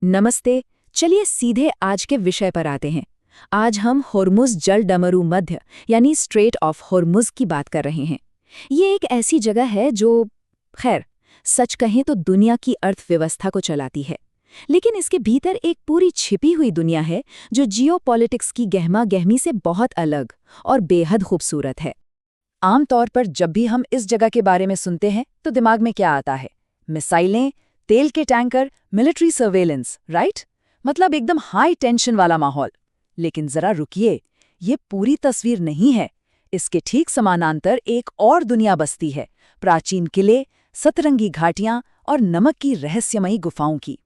नमस्ते। चलिए सीधे आज के विषय पर आते हैं। आज हम होर्मुज़ जल डमरू मध्य यानी स्ट्रेट ऑफ होर्मुज़ की बात कर रहे हैं। ये एक ऐसी जगह है जो खैर सच कहें तो दुनिया की अर्थव्यवस्था को चलाती है, लेकिन इसके भीतर एक पूरी छिपी हुई दुनिया है जो जियोपॉलिटिक्स की गहमा गहमी से बहुत अलग और बेहद खूबसूरत है। आमतौर पर जब भी हम इस जगह के बारे में सुनते हैं तो दिमाग में क्या आता है? मिसाइलें, तेल के टैंकर, मिलिट्री सर्वेलेंस, राइट? मतलब एकदम हाई टेंशन वाला माहौल। लेकिन जरा रुकिए, ये पूरी तस्वीर नहीं है। इसके ठीक समानांतर एक और दुनिया बसती है, प्राचीन किले, सतरंगी घाटियां और नमक की रहस्यमयी गुफाओं की।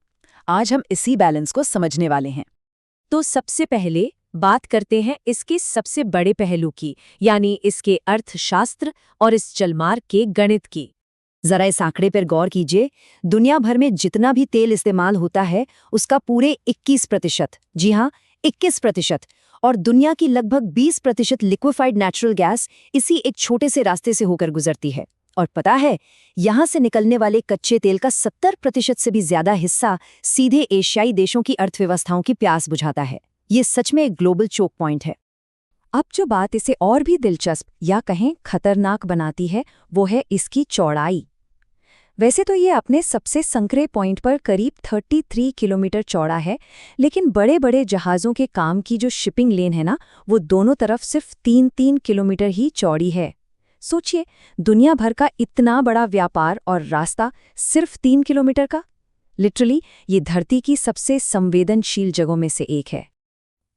आज हम इसी बैलेंस को समझने वाले हैं। तो सबसे पहले बात करते हैं इसके सबसे बड़े पहलू की, यानी इसके अर्थशास्त्र और इस जलमार्ग के गणित की। जरा इस आंकड़े पर गौर कीजिए। दुनिया भर में जितना भी तेल इस्तेमाल होता है उसका पूरे 21%, जी हाँ 21%, और दुनिया की लगभग 20% लिक्विफाइड नेचुरल गैस इसी एक छोटे से रास्ते से होकर गुजरती है। और पता है, यहाँ से निकलने वाले कच्चे तेल का 70% से भी ज्यादा हिस्सा सीधे एशियाई देशों की अर्थव्यवस्थाओं की प्यास बुझाता है। ये सच में एक ग्लोबल चोक पॉइंट है। अब जो बात इसे और भी दिलचस्प या कहें खतरनाक बनाती है वो है इसकी चौड़ाई। वैसे तो ये अपने सबसे संकरे पॉइंट पर करीब 33 किलोमीटर चौड़ा है, लेकिन बड़े बड़े जहाज़ों के काम की जो शिपिंग लेन है ना, वो दोनों तरफ सिर्फ 3-3 किलोमीटर ही चौड़ी है। सोचिए, दुनिया भर का इतना बड़ा व्यापार और रास्ता सिर्फ 3 किलोमीटर का। लिटरली ये धरती की सबसे संवेदनशील जगहों में से एक है।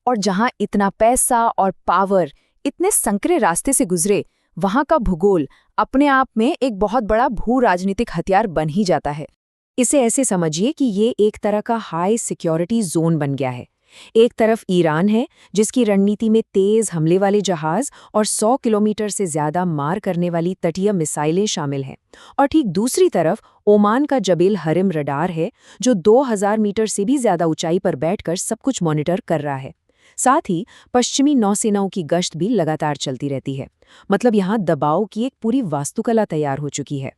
और जहां इतना पैसा और पावर इतने संकरे रास्ते से गुजरे, वहां का भूगोल अपने आप में एक बहुत बड़ा भू राजनीतिक हथियार बन ही जाता है। इसे ऐसे समझिए कि ये एक तरह का हाई सिक्योरिटी जोन बन गया है। एक तरफ ईरान है जिसकी रणनीति में तेज हमले वाले जहाज और 100 किलोमीटर से ज्यादा मार करने वाली तटीय मिसाइलें शामिल हैं, और ठीक दूसरी तरफ ओमान का जबेल हरिम रडार है जो 2000 मीटर से भी ज्यादा ऊंचाई पर बैठकर सब कुछ मॉनिटर कर रहा है। साथ ही पश्चिमी नौसेनाओं की गश्त भी लगातार चलती रहती है। मतलब यहाँ दबाव की एक पूरी वास्तुकला तैयार हो चुकी है।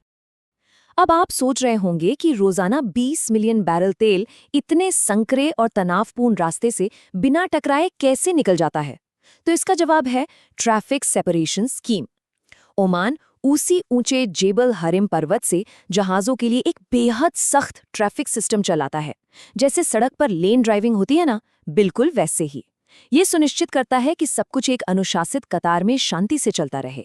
अब आप सोच रहे होंगे कि रोजाना 20 मिलियन बैरल तेल इतने संकरे और तनावपूर्ण रास्ते से बिना टकराए कैसे निकल जाता है? तो इसका जवाब है ट्रैफिक सेपरेशन स्कीम। ओमान उसी ऊंचे जेबल हरिम पर्वत से जहाजों के लिए एक बेहद सख्त ट्रैफिक सिस्टम चलाता है। जैसे सड़क पर लेन ड्राइविंग होती है ना, बिल्कुल वैसे ही। ये सुनिश्चित करता है कि सब कुछ एक अनुशासित कतार में शांति से चलता रहे।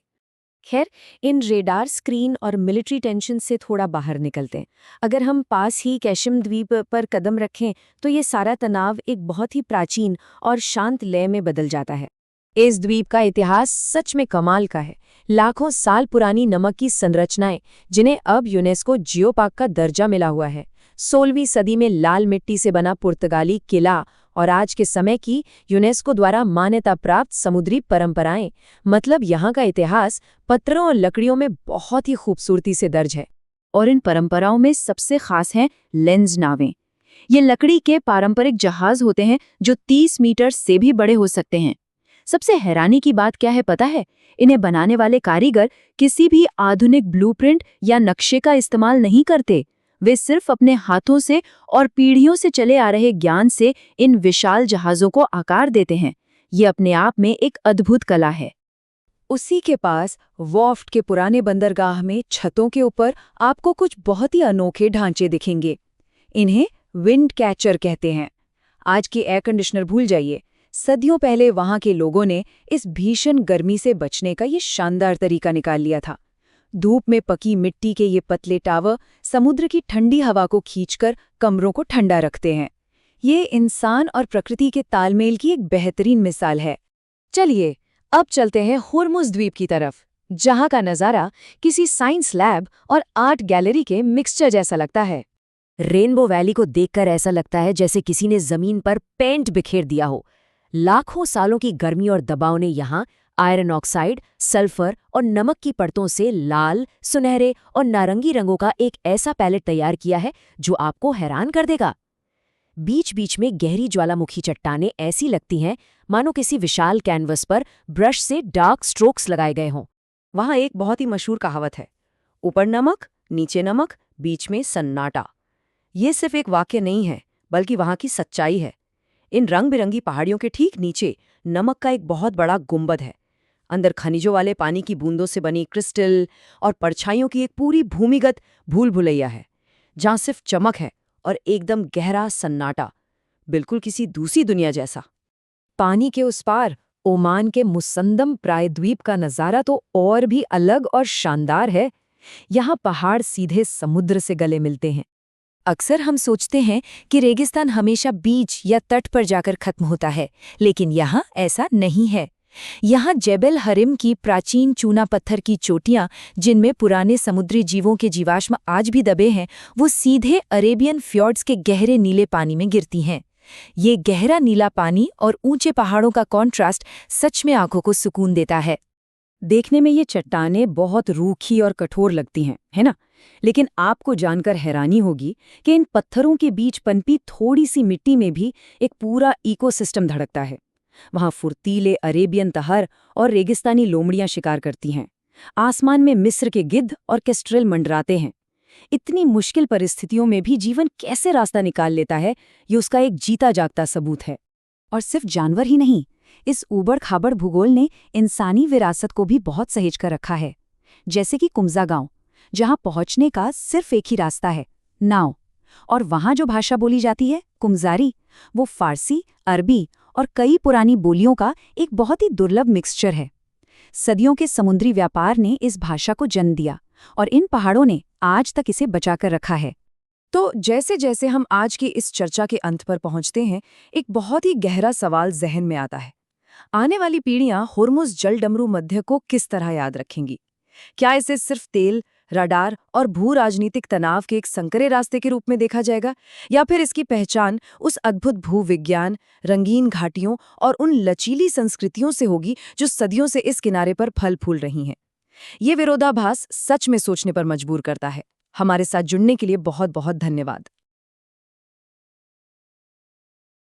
खैर, इन रेडार स्क्रीन और मिलिट्री टेंशन से थोड़ा बाहर निकलते हैं। अगर हम पास ही कैशिम द्वीप पर कदम रखें तो ये सारा तनाव एक बहुत ही प्राचीन और शांत लय में बदल जाता है। इस द्वीप का इतिहास सच में कमाल का है। लाखों साल पुरानी नमक की संरचनाएं, जिन्हें अब यूनेस्को जियोपार्क का दर्जा मिला हुआ है। 16वीं सदी में लाल मिट्टी से बना पुर्तगाली किला और आज के समय की यूनेस्को द्वारा मान्यता प्राप्त समुद्री परंपराएं। मतलब यहाँ का इतिहास पत्थरों और लकड़ियों में बहुत ही खूबसूरती से दर्ज है। और इन परंपराओं में सबसे खास हैं लेंज नावें। ये लकड़ी के पारंपरिक जहाज होते हैं जो 30 मीटर से भी बड़े हो सकते हैं। सबसे हैरानी की बात क्या है पता है? इन्हें बनाने वाले कारीगर किसी भी आधुनिक ब्लूप्रिंट या नक्शे का इस्तेमाल नहीं करते। वे सिर्फ अपने हाथों से और पीढ़ियों से चले आ रहे ज्ञान से इन विशाल जहाज़ों को आकार देते हैं। ये अपने आप में एक अद्भुत कला है। उसी के पास वॉफ्ट के पुराने बंदरगाह में छतों के ऊपर आपको कुछ बहुत ही अनोखे ढांचे दिखेंगे। इन्हें विंड कैचर कहते हैं। आज के एयर कंडीशनर भूल जाइए, सदियों पहले वहां के लोगों ने इस भीषण गर्मी से बचने का ये शानदार तरीका निकाल लिया था। धूप में पकी मिट्टी के ये पतले टावर समुद्र की ठंडी हवा को खींचकर कमरों को ठंडा रखते हैं। ये इंसान और प्रकृति के तालमेल की एक बेहतरीन मिसाल है। चलिए अब चलते हैं होर्मुज़ द्वीप की तरफ, जहां का नज़ारा किसी साइंस लैब और आर्ट गैलरी के मिक्सचर जैसा लगता है। रेनबो वैली को देखकर ऐसा लगता है जैसे किसी ने जमीन पर पेंट बिखेर दिया हो। लाखों सालों की गर्मी और दबाव ने यहाँ आयरन ऑक्साइड, सल्फर और नमक की परतों से लाल, सुनहरे और नारंगी रंगों का एक ऐसा पैलेट तैयार किया है जो आपको हैरान कर देगा। बीच बीच में गहरी ज्वालामुखी चट्टानें ऐसी लगती हैं मानो किसी विशाल कैनवस पर ब्रश से डार्क स्ट्रोक्स लगाए गए हों। वहाँ एक बहुत ही मशहूर कहावत है, ऊपर नमक, नीचे नमक, बीच में सन्नाटा। ये सिर्फ एक वाक्य नहीं है, बल्कि वहां की सच्चाई है। इन रंग बिरंगी पहाड़ियों के ठीक नीचे नमक का एक बहुत बड़ा गुंबद है। अंदर खनिजों वाले पानी की बूंदों से बनी क्रिस्टल और परछाइयों की एक पूरी भूमिगत भूल भुलैया है, जहां सिर्फ चमक है और एकदम गहरा सन्नाटा, बिल्कुल किसी दूसरी दुनिया जैसा। पानी के उस पार ओमान के मुसंदम प्रायद्वीप का नज़ारा तो और भी अलग और शानदार है। यहाँ पहाड़ सीधे समुद्र से गले मिलते हैं। अक्सर हम सोचते हैं कि रेगिस्तान हमेशा बीच या तट पर जाकर खत्म होता है, लेकिन यहाँ ऐसा नहीं है। यहाँ जेबल हरिम की प्राचीन चूना पत्थर की चोटियाँ, जिनमें पुराने समुद्री जीवों के जीवाश्म आज भी दबे हैं, वो सीधे अरेबियन फ्यॉर्ड्स के गहरे नीले पानी में गिरती हैं। ये गहरा नीला पानी और ऊंचे पहाड़ों का कॉन्ट्रास्ट सच में आंखों को सुकून देता है। देखने में ये चट्टानें बहुत रूखी और कठोर लगती हैं, है ना? लेकिन आपको जानकर हैरानी होगी कि इन पत्थरों के बीच पनपी थोड़ी सी मिट्टी में भी एक पूरा इकोसिस्टम धड़कता है। वहाँ फुर्तीले अरेबियन तहर और रेगिस्तानी लोमड़ियां शिकार करती हैं। आसमान में मिस्र के गिद्ध और केस्ट्रेल मंडराते हैं। इतनी मुश्किल परिस्थितियों में भी जीवन कैसे रास्ता निकाल लेता है, ये उसका एक जीता जागता सबूत है। और सिर्फ जानवर ही नहीं, इस ऊबड़-खाबड़ भूगोल ने इंसानी विरासत को भी बहुत सहेज कर रखा है। जैसे कि कुम्जा गांव, जहां पहुंचने का सिर्फ एक ही रास्ता है, नाव। और वहां जो भाषा बोली जाती है, कुम्जारी, वो फारसी, अरबी और कई पुरानी बोलियों का एक बहुत ही दुर्लभ मिक्सचर है। सदियों के समुद्री व्यापार ने इस भाषा को जन्म दिया और इन पहाड़ों ने आज तक इसे बचाकर रखा है। तो जैसे जैसे हम आज की इस चर्चा के अंत पर पहुंचते हैं, एक बहुत ही गहरा सवाल जहन में आता है। आने वाली पीढ़ियां हुर्मुज़ जल डमरू मध्य को किस तरह याद रखेंगी? क्या इसे सिर्फ तेल, रडार और भू राजनीतिक तनाव के एक संकरे रास्ते के रूप में देखा जाएगा, या फिर इसकी पहचान उस अद्भुत भूविज्ञान, रंगीन घाटियों और उन लचीली संस्कृतियों से होगी जो सदियों से इस किनारे पर फल फूल रही हैं? ये विरोधाभास सच में सोचने पर मजबूर करता है। हमारे साथ जुड़ने के लिए बहुत बहुत धन्यवाद।